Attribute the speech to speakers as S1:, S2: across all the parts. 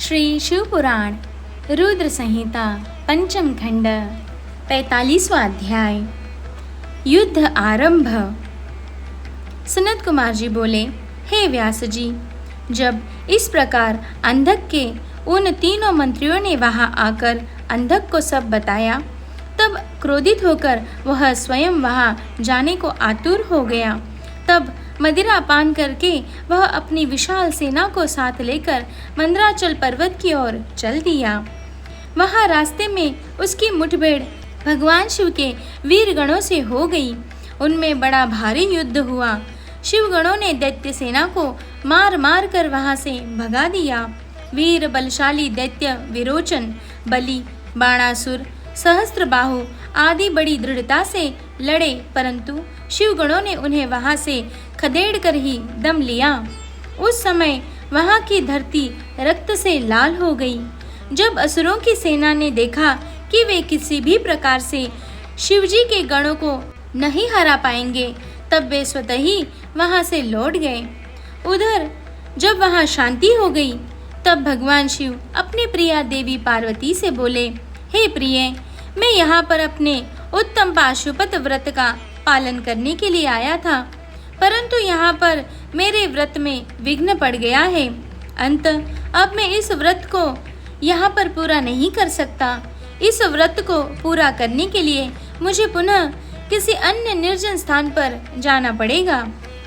S1: श्री शिव पुराण रुद्र संहिता पंचम खंड 45वां अध्याय युद्ध आरंभ। सनत कुमार जी बोले, हे व्यास जी, जब इस प्रकार अंधक के उन तीनों मंत्रियों ने वहां आकर अंधक को सब बताया, तब क्रोधित होकर वह स्वयं वहां जाने को आतुर हो गया। तब मदिरा पान करके वह अपनी विशाल सेना को साथ लेकर मंदराचल पर्वत की ओर चल दिया। वहां रास्ते में उसकी मुठभेड़ भगवान शिव के वीर गणों से हो गई। उनमें बड़ा भारी युद्ध हुआ। शिव गणों ने दैत्य सेना को मार मार कर वहां से भगा दिया। वीर बलशाली दैत्य विरोचन, बलि, बाणासुर, सहस्त्रबाहु आदि बड़ी दृढ़ता से लड़े, परंतु शिवगणों ने उन्हें वहां से खदेड़ कर ही दम लिया। उस समय वहां की धरती रक्त से लाल हो गई। जब असुरों की सेना ने देखा कि वे किसी भी प्रकार से शिवजी के गणों को नहीं हरा पाएंगे, तब वे स्वतः ही वहां से लौट गए। उधर जब वहां शांति हो गई, तब भगवान शिव अपनी प्रिया देवी पार्वती से बोले, हे प्रिय, मैं यहाँ पर अपने उत्तम पाशुपत व्रत का पालन करने के लिए आया था, परंतु यहाँ पर मेरे व्रत में विघ्न पड़ गया है। अब मैं इस व्रत को यहाँ पर पूरा नहीं कर सकता। इस व्रत को पूरा करने के लिए मुझे पुनः किसी अन्य निर्जन स्थान पर जाना पड़ेगा।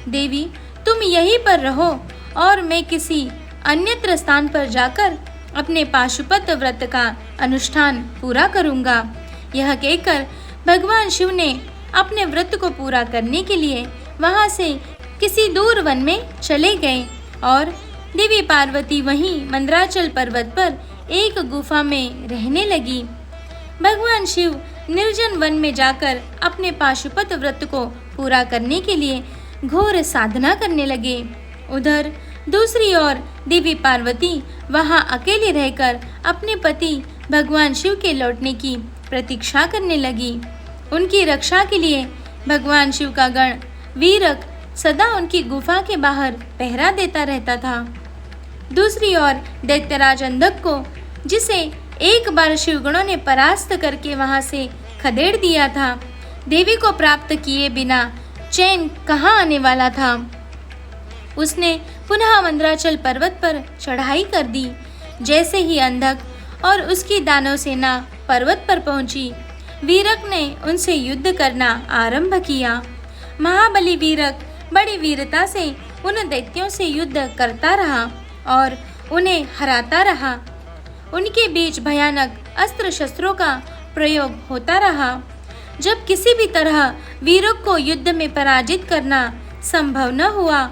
S1: देवी, तुम यहीं पर रहो और मैं किसी अन्यत्र स्थान पर जाकर अपने पाशुपत व्रत का अनुष्ठान पूरा करूंगा। यह कहकर भगवान शिव ने अपने व्रत को पूरा करने के लिए वहां से किसी दूर वन में चले गए और देवी पार्वती वहीं मंदराचल पर्वत पर एक गुफा में रहने लगी। भगवान शिव निर्जन वन में जाकर अपने पाशुपत व्रत को पूरा करने के लिए घोर साधना करने लगे। उधर दूसरी ओर देवी पार्वती वहां अकेली रहकर अपने पति भगवान शिव के लौटने की प्रतीक्षा करने लगी। उनकी रक्षा के लिए भगवान शिव का गण वीरक सदा उनकी गुफा के बाहर पहरा देता रहता था। दूसरी ओर दैत्यराज अंधक को, जिसे एक बार शिवगणों ने परास्त करके वहां से खदेड़ दिया था, देवी को प्राप्त किए बिना चैन कहाँ आने वाला था। उसने पुनः मंदराचल पर्वत पर चढ़ाई कर दी। जैसे ही अंधक और उसकी दानव सेना पर्वत पर पहुंची, वीरक ने उनसे युद्ध करना आरंभ किया। महाबली वीरक बड़ी वीरता से उन दैत्यों से युद्ध करता रहा और उन्हें हराता रहा। उनके बीच भयानक अस्त्र शस्त्रों का प्रयोग होता रहा। जब किसी भी तरह वीरक को युद्ध में पराजित करना संभव न हुआ,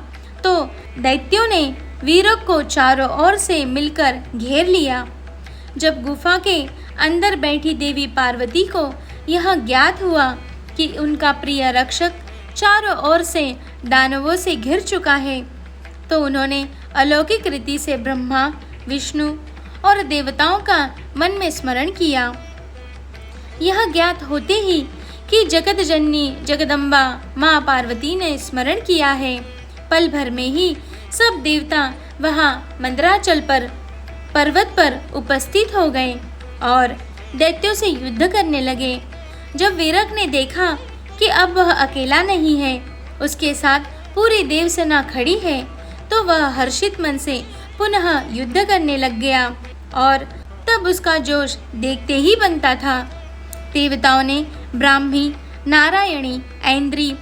S1: तो दैत्यों ने वीरक को चारों ओर से मिलकर घेर लिया। जब गुफा के अंदर बैठी देवी पार्वती को यह ज्ञात हुआ कि उनका प्रिय रक्षक चारों ओर से दानवों से घिर चुका है, तो उन्होंने अलौकिक रीति से ब्रह्मा, विष्णु और देवताओं का मन में स्मरण किया। यह ज्ञात होते ही कि जगत जननी जगदम्बा माँ पार्वती ने स्मरण किया है, पल भर में ही सब देवता वहां मंदराचल पर पर्वत पर उपस्थित हो गए और दैत्यों से युद्ध करने लगे। जब वीरक ने देखा कि अब वह अकेला नहीं है, उसके साथ पूरी देवसेना खड़ी है, तो वह हर्षित मन से पुनः युद्ध करने लग गया और तब उसका जोश देखते ही बनता था। देवताओं ने ब्राह्मी, नारायणी, ऐन्द्री,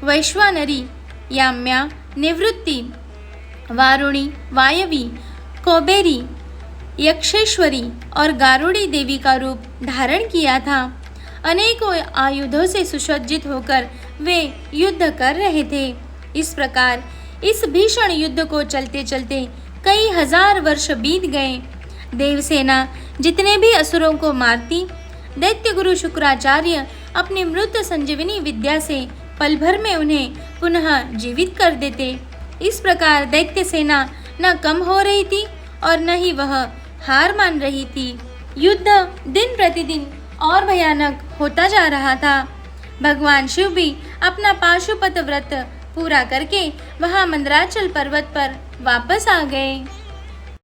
S1: वैश्वानरी, याम्या, निवृत्ति, वारुणी, वायवी, कौबेरी, यक्षेश्वरी और गारुड़ी देवी का रूप धारण किया था। अनेकों आयुधों से सुसज्जित होकर वे युद्ध कर रहे थे। इस प्रकार इस भीषण युद्ध को चलते चलते कई हजार वर्ष बीत गए। देवसेना जितने भी असुरों को मारती, दैत्य गुरु शुक्राचार्य अपनी मृत संजीवनी विद्या से पल भर में उन्हें पुनः जीवित कर देते। इस प्रकार दैत्य सेना न कम हो रही थी और न ही वह हार मान रही थी। युद्ध दिन प्रतिदिन और भयानक होता जा रहा था। भगवान शिव भी अपना पाशुपत व्रत पूरा करके वहां मंदराचल पर्वत पर वापस आ गए।